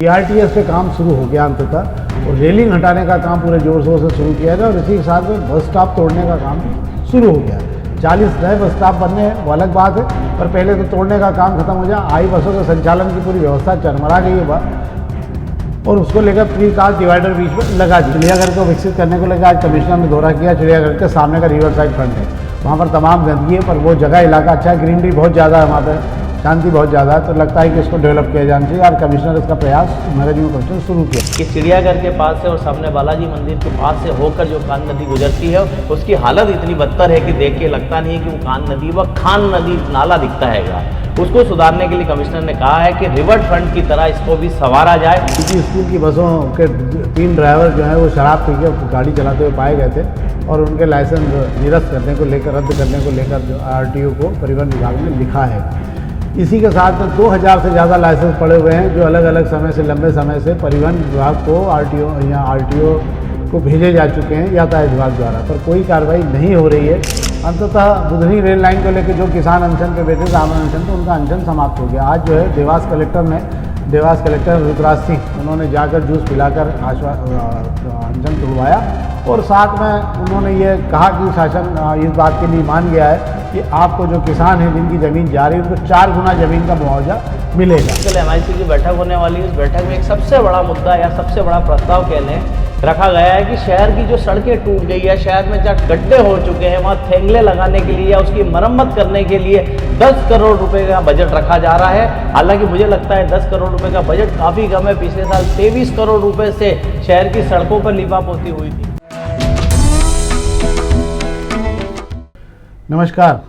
BRTS पे काम शुरू हो गया अंततः और रेलिंग हटाने का काम पूरे जोर शोर से शुरू किया गया और इसी के साथ में बस स्टॉप तोड़ने का काम शुरू हो गया। 40 नए बस स्टॉप बनने हैं वो अलग बात है, पर पहले तो तोड़ने का काम खत्म हो जाए। आई बसों के संचालन की पूरी व्यवस्था चरमरा गई है और उसको लेकर प्री कास्ट डिवाइडर बीच में लगा दी। चिड़ियाघर को विकसित करने को लेकर आज कमिश्नर ने दौरा किया। चिड़ियाघर के सामने का रिवर साइड फ्रंट है, वहाँ पर तमाम गंदगी है, पर वो जगह इलाका अच्छा है, ग्रीनरी बहुत ज़्यादा है, वहाँ पर शांति बहुत ज़्यादा है, तो लगता है कि इसको डेवलप किया जाना चाहिए और कमिश्नर इसका प्रयास नगर निगम कमिश्नर शुरू किया कि चिड़ियाघर के पास से और सामने बालाजी मंदिर के पास से होकर जो कान नदी गुजरती है उसकी हालत इतनी बदतर है कि देख के लगता नहीं है कि वो कान नदी व खान नदी नाला दिखता है। उसको सुधारने के लिए कमिश्नर ने कहा है कि रिवर फ्रंट की तरह इसको भी संवारा जाए। क्योंकि स्कूल की बसों के 3 ड्राइवर जो है वो शराब पी के गाड़ी चलाते हुए पाए गए थे और उनके लाइसेंस निरस्त करने को लेकर, रद्द करने को लेकर जो RTO को परिवहन विभाग ने लिखा है। इसी के साथ में 2000 से ज़्यादा लाइसेंस पड़े हुए हैं जो अलग अलग समय से, लंबे समय से परिवहन विभाग को RTO को भेजे जा चुके हैं यातायात विभाग द्वारा, पर कोई कार्रवाई नहीं हो रही है। अंततः बुधनी रेल लाइन को लेकर जो किसान अनशन पे बैठे थे, आमरण अनशन, तो उनका अनशन समाप्त हो गया। आज जो है देवास कलेक्टर रुद्राज सिंह उन्होंने जाकर जूस पिलाकर अनशन तोड़वाया और साथ में उन्होंने ये कहा कि शासन इस बात के लिए मान गया है कि आपको जो किसान हैं जिनकी ज़मीन जा रही है उनको 4 गुना ज़मीन का मुआवजा मिलेगा। कल MIC की बैठक होने वाली है। इस बैठक में एक सबसे बड़ा मुद्दा या सबसे बड़ा प्रस्ताव कह लें रखा गया है कि शहर की जो सड़कें टूट गई है, शहर में जहाँ गड्ढे हो चुके हैं, वहाँ थेंगले लगाने के लिए या उसकी मरम्मत करने के लिए 10 करोड़ रुपए का बजट रखा जा रहा है। हालांकि मुझे लगता है 10 करोड़ रुपए का बजट काफ़ी कम है। पिछले साल 23 करोड़ रुपए से शहर की सड़कों पर लिपापोती हुई थी। नमस्कार,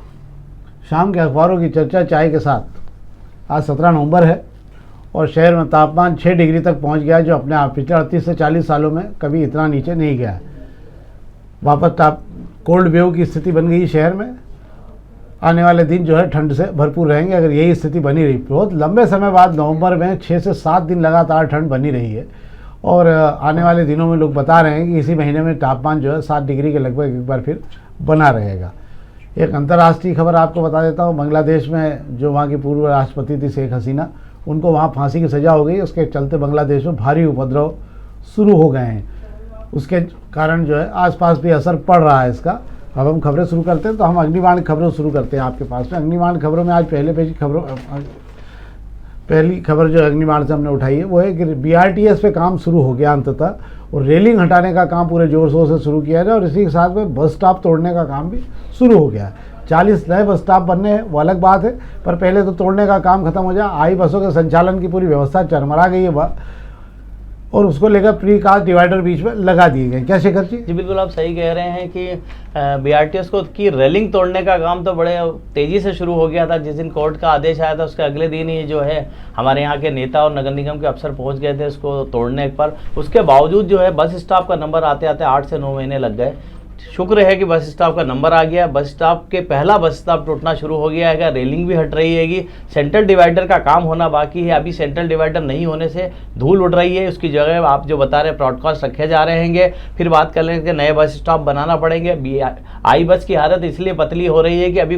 शाम के अखबारों की चर्चा चाय के साथ। आज 17 नवंबर है और शहर में तापमान 6 डिग्री तक पहुंच गया है, जो अपने आप पिछले 38 से 40 सालों में कभी इतना नीचे नहीं गया है। वापस कोल्ड वेव की स्थिति बन गई शहर में। आने वाले दिन जो है ठंड से भरपूर रहेंगे अगर यही स्थिति बनी रही। बहुत लंबे समय बाद नवंबर में 6 से 7 दिन लगातार ठंड बनी रही है और आने वाले दिनों में लोग बता रहे हैं कि इसी महीने में तापमान जो है 7 डिग्री के लगभग एक बार फिर बना रहेगा। एक अंतर्राष्ट्रीय खबर आपको बता देता हूँ। बांग्लादेश में जो वहाँ की पूर्व राष्ट्रपति थी शेख हसीना, उनको वहाँ फांसी की सज़ा हो गई। उसके चलते बांग्लादेश में भारी उपद्रव शुरू हो गए हैं। उसके कारण जो है आसपास भी असर पड़ रहा है इसका। अब हम खबरें शुरू करते हैं तो हम अग्निबाण खबरों शुरू करते हैं आपके पास में। अग्निबाण खबरों में आज पहली खबर जो अग्निबाण से हमने उठाई है वो है कि BRTS पे काम शुरू हो गया अंततः और रेलिंग हटाने का काम पूरे जोर शोर से शुरू किया गया और इसी के साथ में बस स्टॉप तोड़ने का काम भी शुरू हो गया है। 40 नए बस स्टॉप बनने हैं वो अलग बात है, पर पहले तो तोड़ने का काम खत्म हो जाए। आई बसों के संचालन की पूरी व्यवस्था चरमरा गई है और उसको लेकर प्री कास्ट डिवाइडर बीच में लगा दिए गए। क्या शेखर जी? जी बिल्कुल, आप सही कह रहे हैं कि BRTS को की रेलिंग तोड़ने का काम तो बड़े तेज़ी से शुरू हो गया था। जिस दिन कोर्ट का आदेश आया था उसके अगले दिन ही जो है हमारे यहाँ के नेता और नगर निगम के अफसर पहुँच गए थे इसको तोड़ने पर। उसके बावजूद जो है बस स्टॉप का नंबर आते आते 8 से 9 महीने लग गए। शुक्र है कि बस स्टॉप का नंबर आ गया। बस स्टॉप के पहला बस स्टॉप टूटना शुरू हो गया है। रेलिंग भी हट रही हैगी। सेंट्रल डिवाइडर का काम होना बाकी है। अभी सेंट्रल डिवाइडर नहीं होने से धूल उड़ रही है। उसकी जगह आप जो बता रहे हैं ब्रॉडकास्ट रखे जा रहे हैं। फिर बात कर लेंगे कि नए बस स्टॉप बनाना पड़ेंगे। आई बस की हालत इसलिए पतली हो रही है कि अभी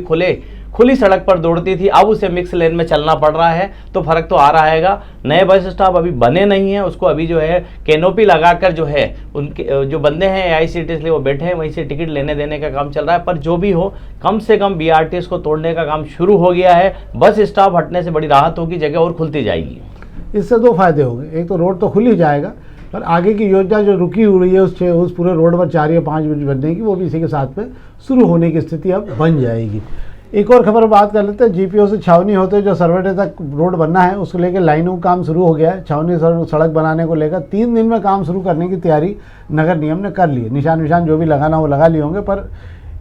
खुली सड़क पर दौड़ती थी, अब उसे मिक्स लेन में चलना पड़ रहा है, तो फर्क तो आ रहा है। नए बस स्टॉप अभी बने नहीं हैं, उसको अभी जो है कैनोपी लगाकर जो है उनके जो बंदे हैं AICTS लिए वो बैठे हैं, वहीं से टिकट लेने देने का काम चल रहा है। पर जो भी हो, कम से कम BRTS को तोड़ने का काम शुरू हो गया है। बस स्टॉप हटने से बड़ी राहत होगी, जगह और खुलती जाएगी। इससे 2 फायदे होंगे। एक तो रोड तो खुल ही जाएगा, पर आगे की योजना जो रुकी हुई है उस पूरे रोड पर 4 या 5 मिनट बनने की, वो भी इसी के साथ में शुरू होने की स्थिति अब बन जाएगी। एक और खबर बात कर लेते हैं। GPO से छावनी होते जो सरवटे तक रोड बनना है उसको लेकर लाइनों का काम शुरू हो गया है। छावनी सड़क बनाने को लेकर 3 दिन में काम शुरू करने की तैयारी नगर निगम ने कर ली है। निशान जो भी लगाना वो लगा लिए होंगे, पर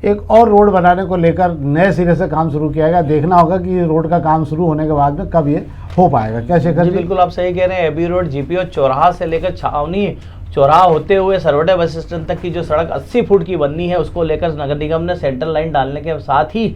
एक और रोड बनाने को लेकर नए सिरे से काम शुरू किया गया। देखना होगा कि रोड का काम शुरू होने के बाद में कब ये हो पाएगा। क्या शेखर जी? बिल्कुल आप सही कह रहे हैं। एबी रोड GPO चौराहा से लेकर छावनी चौराहा होते हुए सरवटे बस स्टैंड तक की जो सड़क 80 फुट की बननी है, उसको लेकर नगर निगम ने सेंट्रल लाइन डालने के साथ ही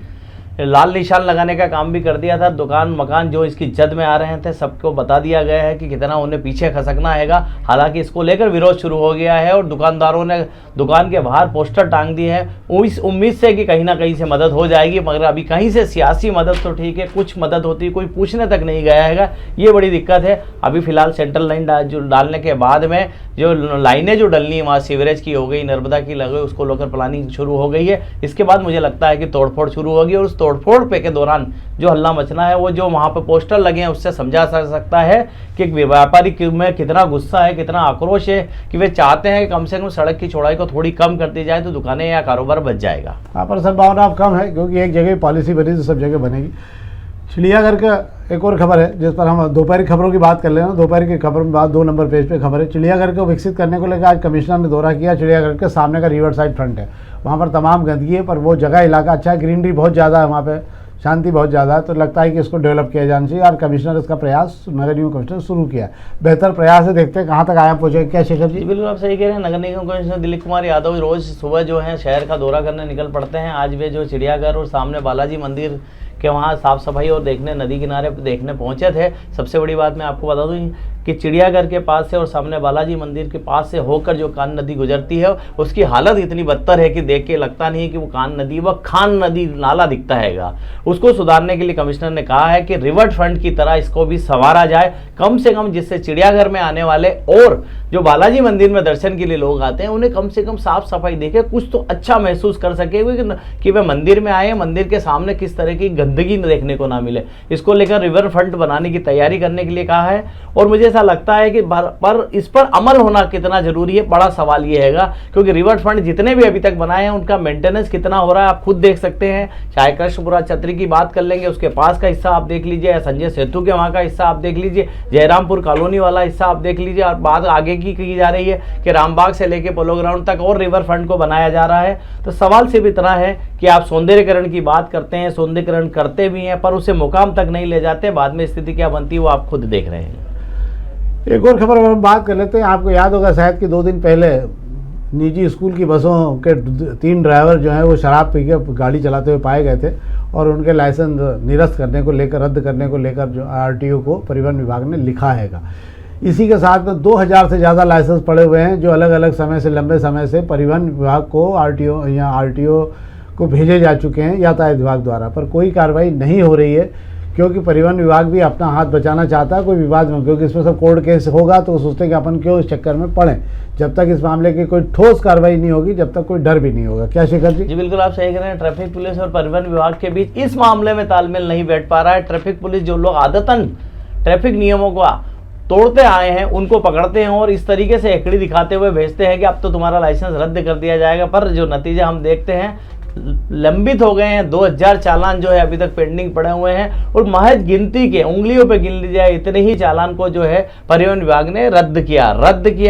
लाल निशान लगाने का काम भी कर दिया था। दुकान मकान जो इसकी जद में आ रहे थे सबको बता दिया गया है कि कितना उन्हें पीछे खसकना हैगा। हालांकि इसको लेकर विरोध शुरू हो गया है और दुकानदारों ने दुकान के बाहर पोस्टर टांग दिए हैं इस उम्मीद से कि कहीं ना कहीं से मदद हो जाएगी। मगर अभी कहीं से सियासी मदद तो ठीक है, कुछ मदद होती कोई पूछने तक नहीं गया हैगा, ये बड़ी दिक्कत है। अभी फिलहाल सेंट्रल लाइन जो डालने के बाद में जो लाइनें जो डलनी है वहाँ सीवरेज की हो गई, नर्मदा की लगे, उसको लेकर प्लानिंग शुरू हो गई है। इसके बाद मुझे लगता है कि तोड़फोड़ शुरू होगी और उस तोड़फोड़ पे के दौरान जो हल्ला मचना है वो जो वहाँ पे पोस्टर लगे हैं उससे समझा जा सकता है कि व्यापारी में कितना गुस्सा है, कितना आक्रोश है, कि वे चाहते हैं कि कम से कम सड़क की चौड़ाई को थोड़ी कम कर दी जाए तो दुकानें या कारोबार बच जाएगा। हाँ, पर संभावना अब कम है क्योंकि एक जगह पॉलिसी बनी तो सब जगह बनेगी। चिड़ियाघर का एक और खबर है जिस पर हम दोपहर की खबरों की बात कर ले रहे हैं। दोपहर की खबर में बात 2 नंबर पेज पे खबर है। चिड़ियाघर को विकसित करने को लेकर आज कमिश्नर ने दौरा किया। चिड़ियाघर के सामने का रिवर साइड फ्रंट है, वहाँ पर तमाम गंदगी है, पर वो जगह इलाका अच्छा है, ग्रीनरी बहुत ज़्यादा है, वहाँ पे शांति बहुत ज़्यादा है। तो लगता है कि इसको डेवलप किया जाना चाहिए और कमिश्नर इसका प्रयास नगर निगम कमिश्नर शुरू किया है। बेहतर प्रयास है, देखते हैं कहाँ तक आया पहुँचेगा। क्या शेखर जी? बिल्कुल आप सही कह रहे हैं। नगर निगम कमिश्नर दिलीप कुमार यादव रोज सुबह जो है शहर का दौरा करने निकल पड़ते हैं। आज वे जो चिड़ियाघर और सामने बालाजी मंदिर के वहाँ साफ सफाई और देखने नदी किनारे देखने पहुँचे थे। सबसे बड़ी बात मैं आपको बता दूँ कि चिड़ियाघर के पास से और सामने बालाजी मंदिर के पास से होकर जो कान नदी गुजरती है उसकी हालत इतनी बदतर है कि देख के लगता नहीं है कि वो कान नदी व खान नदी नाला दिखता हैगा। उसको सुधारने के लिए कमिश्नर ने कहा है कि रिवर फ्रंट की तरह इसको भी संवारा जाए कम से कम, जिससे चिड़ियाघर में आने वाले और जो बालाजी मंदिर में दर्शन के लिए लोग आते हैं उन्हें कम से कम साफ सफाई देखे, कुछ तो अच्छा महसूस कर सके कि वे मंदिर में आए, मंदिर के सामने किस तरह की गंदगी देखने को ना मिले। इसको लेकर रिवर फ्रंट बनाने की तैयारी करने के लिए कहा है और मुझे ऐसा लगता है कि पर इस पर अमल होना कितना जरूरी है, बड़ा सवाल ये हैगा। क्योंकि रिवर फ्रंट जितने भी अभी तक बनाए हैं उनका मेंटेनेंस कितना हो रहा है आप खुद देख सकते हैं। चाहे कृष्णपुरा छतरी की बात कर लेंगे, उसके पास का हिस्सा आप देख लीजिए, या संजय सेतु के वहाँ का हिस्सा आप देख लीजिए, जयरामपुर कॉलोनी वाला हिस्सा आप देख लीजिए, और बात आगे की जा रही है कि रामबाग से लेकर पोलो ग्राउंड तक और रिवर फ्रंट को बनाया जा रहा है। तो सवाल सिर्फ इतना है कि आप सौंदर्यीकरण की बात करते हैं, सौंदर्यीकरण करते भी हैं, पर उसे मुकाम तक नहीं ले जाते। बाद में स्थिति क्या बनती है वो आप खुद देख रहे हैं। एक और खबर हम बात कर लेते हैं। आपको याद होगा शायद कि 2 दिन पहले निजी स्कूल की बसों के 3 ड्राइवर जो हैं वो शराब पी के गाड़ी चलाते हुए पाए गए थे और उनके लाइसेंस निरस्त करने को लेकर, रद्द करने को लेकर जो आरटीओ को परिवहन विभाग ने लिखा हैगा। इसी के साथ में 2000 से ज़्यादा लाइसेंस पड़े हुए हैं जो अलग अलग समय से, लंबे समय से परिवहन विभाग को आरटीओ को भेजे जा चुके हैं यातायात विभाग द्वारा, पर कोई कार्रवाई नहीं हो रही है क्योंकि परिवहन विभाग भी अपना हाथ बचाना चाहता है कोई विवाद में, क्योंकि इसमें सब कोर्ट केस होगा तो सोचते हैं कि अपन क्यों इस चक्कर में पड़े। जब तक इस मामले की कोई ठोस कार्रवाई नहीं होगी जब तक कोई डर भी नहीं होगा। क्या शेखर जी? जी बिल्कुल आप सही कह रहे हैं। ट्रैफिक पुलिस और परिवहन विभाग के बीच इस मामले में तालमेल नहीं बैठ पा रहा है। ट्रैफिक पुलिस जो लोग आदतन ट्रैफिक नियमों को तोड़ते आए हैं उनको पकड़ते हैं और इस तरीके से एकड़ी दिखाते हुए भेजते हैं कि अब तो तुम्हारा लाइसेंस रद्द कर दिया जाएगा, पर जो नतीजा हम देखते हैं लंबित हो गए हैं। 2000 चालान जो है अभी तक पेंडिंग पड़े हुए हैं और महज गिनती के उंगलियों पे गिन ली जाए इतने ही चालान को जो है परिवहन विभाग ने रद्द किया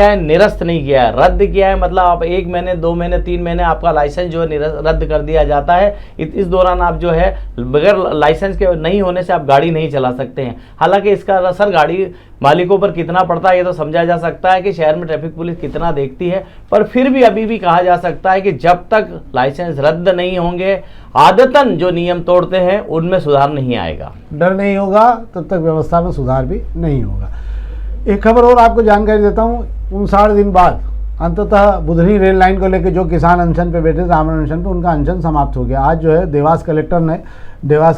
है, निरस्त नहीं किया है। रद्द किया है मतलब आप 1 महीने 2 महीने 3 महीने आपका लाइसेंस जो है रद्द कर दिया जाता है। इस दौरान आप जो है बगैर लाइसेंस के नहीं होने से आप गाड़ी नहीं चला सकते हैं। हालांकि इसका असर गाड़ी मालिकों पर कितना पड़ता है ये तो समझा जा सकता है कि शहर में ट्रैफिक पुलिस कितना देखती है, पर फिर भी अभी भी कहा जा सकता है कि जब तक लाइसेंस रद्द नहीं होंगे आदतन जो नियम तोड़ते हैं उनमें सुधार नहीं आएगा। डर नहीं होगा तब तक व्यवस्था में सुधार भी नहीं होगा। एक खबर और आपको जानकारी देता हूँ। 59 दिन बाद अंततः बुधनी रेल लाइन को लेकर जो किसान अनशन पे बैठे थे, आमरण अनशन पे, उनका अनशन समाप्त हो गया। आज जो है देवास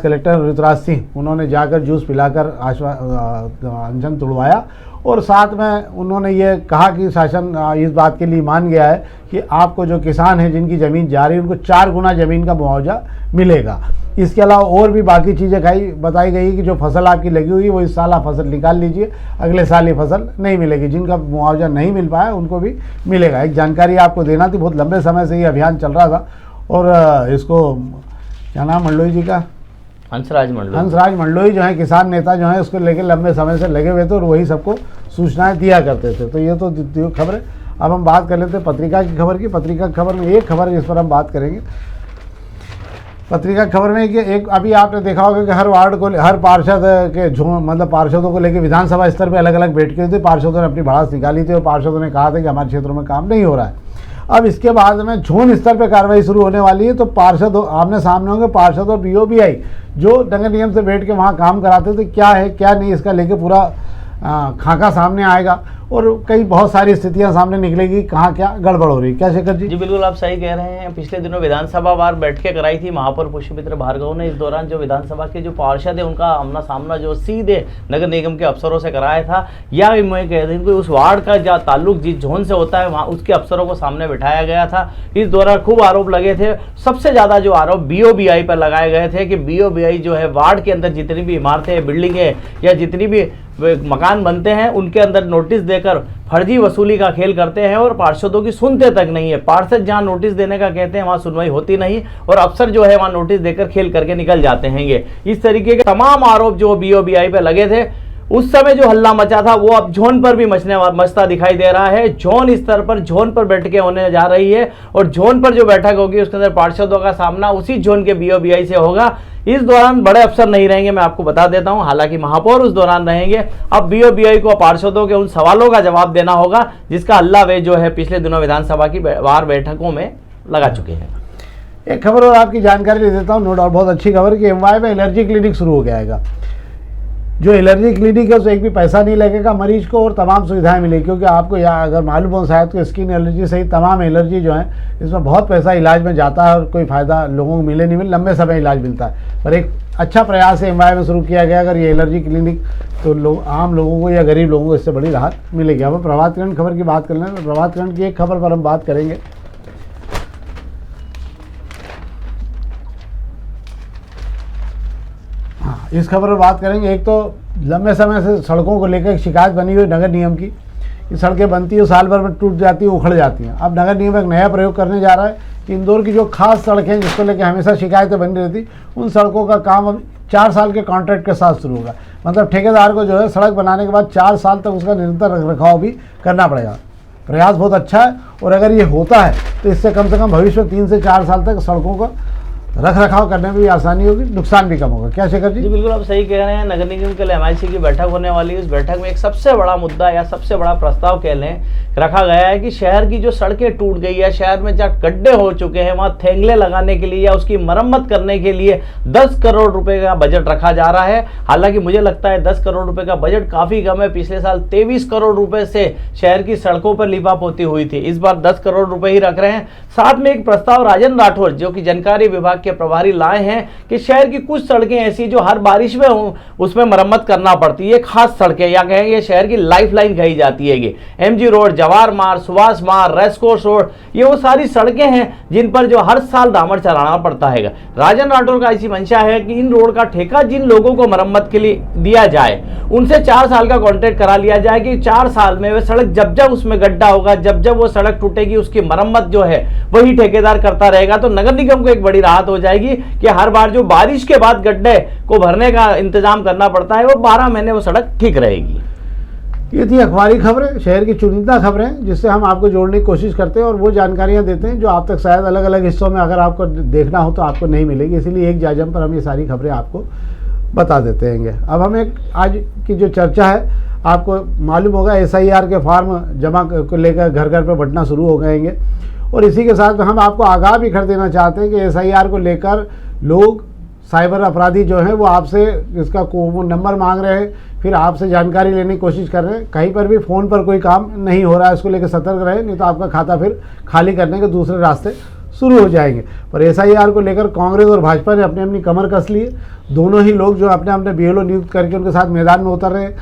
कलेक्टर ऋतुराज सिंह उन्होंने जाकर जूस पिलाकर अनशन तोड़वाया और साथ में उन्होंने ये कहा कि शासन इस बात के लिए मान गया है कि आपको जो किसान हैं जिनकी ज़मीन जा रही है उनको 4 गुना ज़मीन का मुआवजा मिलेगा। इसके अलावा और भी बाकी चीज़ें बताई गई कि जो फसल आपकी लगी हुई है वो इस साल आप फसल निकाल लीजिए, अगले साल ये फसल नहीं मिलेगी। जिनका मुआवजा नहीं मिल पाया उनको भी मिलेगा। एक जानकारी आपको देना थी, बहुत लंबे समय से ये अभियान चल रहा था और इसको क्या नाम मंडलोई जी का, हंसराज मंडलोई जो है किसान नेता जो है उसको लेकर लंबे समय से लगे हुए थे और वही सबको सूचनाएं दिया करते थे। तो ये तो खबर है। अब हम बात कर लेते हैं पत्रिका की खबर की। पत्रिका की खबर में एक खबर है जिस पर हम बात करेंगे। पत्रिका की खबर में कि एक अभी आपने देखा होगा कि हर वार्ड को, हर पार्षद के मतलब पार्षदों को लेकर विधानसभा स्तर पर अलग अलग बैठकें हुई थी। पार्षदों ने अपनी भड़ास निकाली थी और पार्षदों ने कहा था कि हमारे क्षेत्रों में काम नहीं हो रहा है। अब इसके बाद में जोन स्तर पे कार्रवाई शुरू होने वाली है। तो पार्षद आमने सामने होंगे, पार्षद और बीओबीआई जो नगर निगम से बैठ के वहाँ काम कराते थे, क्या है क्या नहीं, इसका लेके पूरा खाका सामने आएगा और कई बहुत सारी स्थितियां सामने निकलेगी, कहाँ क्या गड़बड़ हो रही है। क्या शेखर जी? जी बिल्कुल आप सही कह रहे हैं। पिछले दिनों विधानसभा वार बैठकें कराई थी महापौर पुष्पमित्र भार्गव ने। इस दौरान जो विधानसभा के जो पार्षद है उनका आमना सामना जो सीधे नगर निगम के अफसरों से कराया था, या मैं कह रही हूँ उस वार्ड का जो ताल्लुक जिस जोन से होता है वहाँ उसके अफसरों को सामने बिठाया गया था। इस दौरान खूब आरोप लगे थे। सबसे ज़्यादा जो आरोप बीओबीआई पर लगाए गए थे कि बीओबीआई जो है वार्ड के अंदर जितनी भी इमारतें, बिल्डिंगें या जितनी भी मकान बनते हैं उनके अंदर नोटिस देकर फर्जी वसूली का खेल करते हैं और पार्षदों की सुनते तक नहीं है। पार्षद जहां नोटिस देने का कहते हैं वहां सुनवाई होती नहीं और अफसर जो है वहां नोटिस देकर खेल करके निकल जाते हैं। ये इस तरीके के तमाम आरोप जो बीओबीआई पे लगे थे, उस समय जो हल्ला मचा था वो अब जोन पर भी मचता दिखाई दे रहा है। जोन स्तर पर जोन पर बैठकें होने जा रही है और जोन पर जो बैठक होगी उसके अंदर पार्षदों का सामना उसी जोन के बीओबीआई से होगा। इस दौरान बड़े अफसर नहीं रहेंगे, मैं आपको बता देता हूं, हालांकि महापौर उस दौरान रहेंगे। अब बीओबीआई को पार्षदों के उन सवालों का जवाब देना होगा जिसका हल्ला वे जो है पिछले दिनों विधानसभा की वार बैठकों में लगा चुके हैं। एक खबर और आपकी जानकारी ले देता हूँ, नो डाउट बहुत अच्छी खबर कि एमवाई में एलर्जी क्लिनिक शुरू हो गया। जो एलर्जी क्लिनिक है उससे एक भी पैसा नहीं लगेगा मरीज को और तमाम सुविधाएं मिलेगी, क्योंकि आपको यहाँ अगर मालूम हो शायद तो स्किन एलर्जी सहित तमाम एलर्जी जो है इसमें बहुत पैसा इलाज में जाता है और कोई फ़ायदा लोगों को मिले नहीं मिले, लंबे समय इलाज मिलता है। पर एक अच्छा प्रयास है एमवाई में शुरू किया गया अगर ये एलर्जी क्लिनिक, तो आम लोगों को या गरीब लोगों को इससे बड़ी राहत मिलेगी। अब प्रभात खंड खबर की बात कर लें तो प्रभात खंड की एक खबर पर हम बात करेंगे। इस खबर पर बात करेंगे। एक तो लंबे समय से सड़कों को लेकर शिकायत बनी हुई नगर निगम की, ये सड़कें बनती है साल भर में टूट जाती है, उखड़ जाती हैं। अब नगर निगम एक नया प्रयोग करने जा रहा है कि इंदौर की जो खास सड़कें हैं जिसको लेकर हमेशा शिकायतें बनी रहती, उन सड़कों का काम अब 4 साल के कॉन्ट्रैक्ट के साथ शुरू होगा। मतलब ठेकेदार को जो है सड़क बनाने के बाद 4 साल तक उसका निरंतर रखरखाव भी करना पड़ेगा। प्रयास बहुत अच्छा है और अगर ये होता है तो इससे कम से कम भविष्य में 3 से 4 साल तक सड़कों का रख रखाव करने में भी आसानी होगी, नुकसान भी कम होगा। क्या शेखर जी? जी बिल्कुल आप सही कह रहे हैं। नगर निगम के लिए एमआईसी की बैठक होने वाली है। इस बैठक में एक सबसे बड़ा मुद्दा या सबसे बड़ा प्रस्ताव कह लें रखा गया है कि शहर की जो सड़कें टूट गई है, शहर में जहाँ गड्ढे हो चुके हैं वहाँ थेंगले लगाने के लिए या उसकी मरम्मत करने के लिए 10 करोड़ रुपए का बजट रखा जा रहा है। हालांकि मुझे लगता है 10 करोड़ रुपए का बजट काफी कम है। पिछले साल 23 करोड़ रुपए से शहर की सड़कों पर लिपापोती हुई थी, इस बार 10 करोड़ रुपए ही रख रहे हैं। साथ में एक प्रस्ताव राजन राठौर जो कि जानकारी विभाग के प्रभारी लाए हैं कि शहर की कुछ सड़कें ऐसी जो हर बारिश में उसमें मरम्मत करना पड़ती है, खास सड़कें या कहेंगे शहर की लाइफलाइन कही जाती है। ये एमजी रोड, जवाहर मार्ग, सुभाष मार्ग, रेसकोर्स रोड, ये वो सारी सड़कें हैं जिन पर जो हर साल डामर चलाना पड़ता है। राजन राठौर का ऐसी मंशा है कि इन रोड का ठेका जिन लोगों को मरम्मत के लिए दिया जाए उनसे 4 साल का कॉन्ट्रैक्ट करा लिया जाए कि 4 साल में वे सड़क जब जब उसमें गड्ढा होगा, जब जब वो सड़क टूटेगी उसकी मरम्मत जो है वही ठेकेदार करता रहेगा। तो नगर निगम को एक बड़ी राहत हो जाएगी कि हर बार जो बारिश के बाद गड्ढे को भरने का इंतजाम करना पड़ता है वो 12 महीने वो सड़क ठीक रहेगी। ये थी अखबारी खबरें, शहर की चुनिंदा खबरें जिससे हम आपको जोड़ने की कोशिश करते हैं और वो जानकारियां देते हैं जो आप तक शायद अलग अलग हिस्सों में अगर आपको देखना हो तो आपको नहीं मिलेगी। इसीलिए एक जाजम पर हम ये सारी खबरें आपको बता देते हैं। अब हम एक आज की जो चर्चा है, आपको मालूम होगा SIR के फॉर्म जमा को लेकर घर घर पर बंटना शुरू हो गएंगे और इसी के साथ हम आपको आगाह भी कर देना चाहते हैं कि SIR को लेकर लोग साइबर अपराधी जो हैं वो आपसे इसका वो नंबर मांग रहे हैं, फिर आपसे जानकारी लेने की कोशिश कर रहे हैं। कहीं पर भी फ़ोन पर कोई काम नहीं हो रहा है, इसको लेकर सतर्क रहे, नहीं तो आपका खाता फिर खाली करने के दूसरे रास्ते शुरू हो जाएंगे। पर SIR को लेकर कांग्रेस और भाजपा ने अपनी अपनी कमर कस ली है। दोनों ही लोग जो अपने अपने BLO नियुक्त करके उनके साथ मैदान में उतर रहे हैं,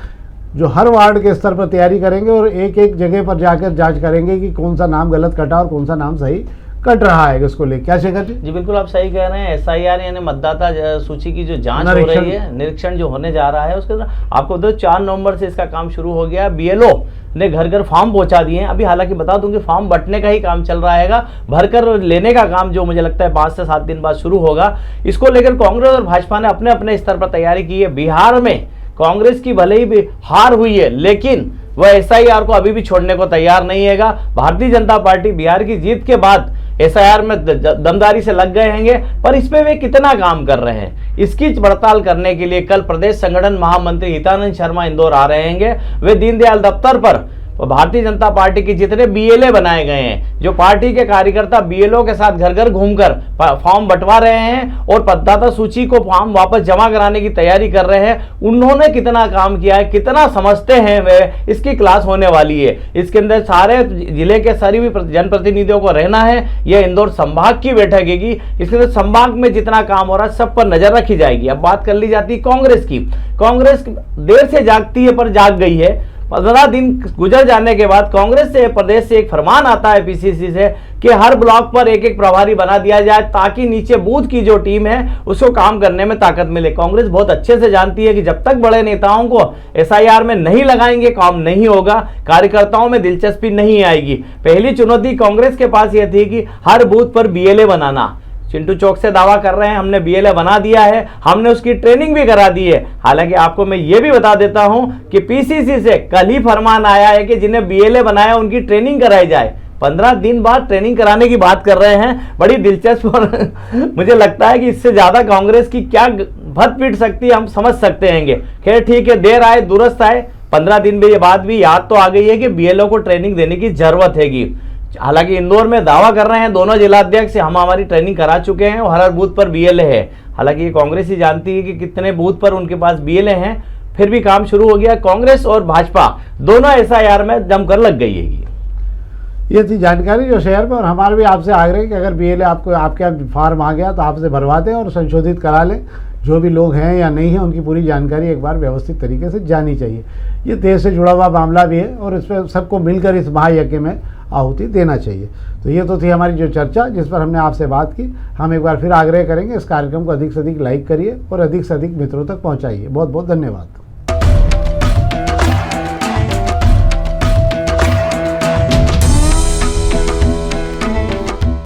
जो हर वार्ड के स्तर पर तैयारी करेंगे और एक एक जगह पर जाकर जांच करेंगे कि कौन सा नाम गलत कटा और कौन सा नाम सही कट रहा है इसको लेकर। क्या शेखर जी? जी बिल्कुल आप सही कह रहे हैं। SIR यानी मतदाता सूची की जो जांच हो रही है, निरीक्षण जो होने जा रहा है, उसके आपको 4 नवंबर से इसका काम शुरू हो गया। BLO ने घर घर फॉर्म पहुंचा दिए हैं। अभी हालांकि बता दूं कि फॉर्म बंटने का ही काम चल रहा है, भरकर लेने का काम जो मुझे लगता है 5 से 7 दिन बाद शुरू होगा। इसको लेकर कांग्रेस और भाजपा ने अपने अपने स्तर पर तैयारी की है। बिहार में कांग्रेस की भले ही भी हार हुई है लेकिन वह SIR को अभी भी छोड़ने को तैयार नहीं है। भारतीय जनता पार्टी बिहार की जीत के बाद SIR में दमदारी से लग गए हैं, पर इस पे वे कितना काम कर रहे हैं इसकी पड़ताल करने के लिए कल प्रदेश संगठन महामंत्री हितानंद शर्मा इंदौर आ रहे हैं। वे दीनदयाल दफ्तर पर भारतीय जनता पार्टी के जितने बीएलए बनाए गए हैं, जो पार्टी के कार्यकर्ता बीएलओ के साथ घर घर घूमकर फॉर्म बंटवा रहे हैं और मतदाता सूची को फॉर्म वापस जमा कराने की तैयारी कर रहे हैं, उन्होंने कितना काम किया है, कितना समझते हैं वे, इसकी क्लास होने वाली है। इसके अंदर सारे जिले के सभी जनप्रतिनिधियों को रहना है। यह इंदौर संभाग की बैठक है। इसके अंदर संभाग में जितना काम हो रहा है सब पर नजर रखी जाएगी। अब बात कर ली जाती है कांग्रेस की। कांग्रेस देर से जागती है पर जाग गई है। 15 दिन गुजर जाने के बाद कांग्रेस से प्रदेश से एक फरमान आता है पीसीसी से कि हर ब्लॉक पर एक एक प्रभारी बना दिया जाए ताकि नीचे बूथ की जो टीम है उसको काम करने में ताकत मिले। कांग्रेस बहुत अच्छे से जानती है कि जब तक बड़े नेताओं को एसआईआर में नहीं लगाएंगे काम नहीं होगा, कार्यकर्ताओं में दिलचस्पी नहीं आएगी। पहली चुनौती कांग्रेस के पास यह थी कि हर बूथ पर बीएलए बनाना। चिंटू चौक से दावा कर रहे हैं हमने बीएलए बना दिया है, हमने उसकी ट्रेनिंग भी करा दी है। हालांकि आपको मैं ये भी बता देता हूं कि पीसीसी से कल ही फरमान आया है कि जिन्हें बीएलए बनाया उनकी ट्रेनिंग कराई जाए। 15 दिन बाद ट्रेनिंग कराने की बात कर रहे हैं, बड़ी दिलचस्प। और मुझे लगता है कि इससे ज्यादा कांग्रेस की क्या भत पीट सकती है हम समझ सकते हैं। खैर ठीक है, देर आए दुरुस्त आए। 15 दिन में ये बात भी याद तो आ गई है कि बीएलओ को ट्रेनिंग देने की जरूरत हैगी। हालांकि इंदौर में दावा कर रहे हैं दोनों जिलाध्यक्ष हम हमारी ट्रेनिंग करा चुके हैं और हर बूथ पर बीएलए है। हालांकि ये कांग्रेस ही जानती है कि कितने बूथ पर उनके पास बीएलए हैं, फिर भी काम शुरू हो गया। कांग्रेस और भाजपा दोनों एसआईआर में जमकर लग गई है। ये थी जानकारी जो शहर में, और हमारे भी आपसे आग्रह कि अगर बीएलए आपको आपके यहाँ फॉर्म आ गया तो आपसे भरवा दें और संशोधित करा लें। जो भी लोग हैं या नहीं हैं उनकी पूरी जानकारी एक बार व्यवस्थित तरीके से जानी चाहिए। ये देश से जुड़ा हुआ मामला भी है और इसमें सबको मिलकर इस महायज्ञ में आहुति देना चाहिए। तो ये तो थी हमारी जो चर्चा जिस पर हमने आपसे बात की। हम एक बार फिर आग्रह करेंगे इस कार्यक्रम को अधिक से अधिक लाइक करिए और अधिक से अधिक मित्रों तक पहुँचाइए। बहुत बहुत धन्यवाद।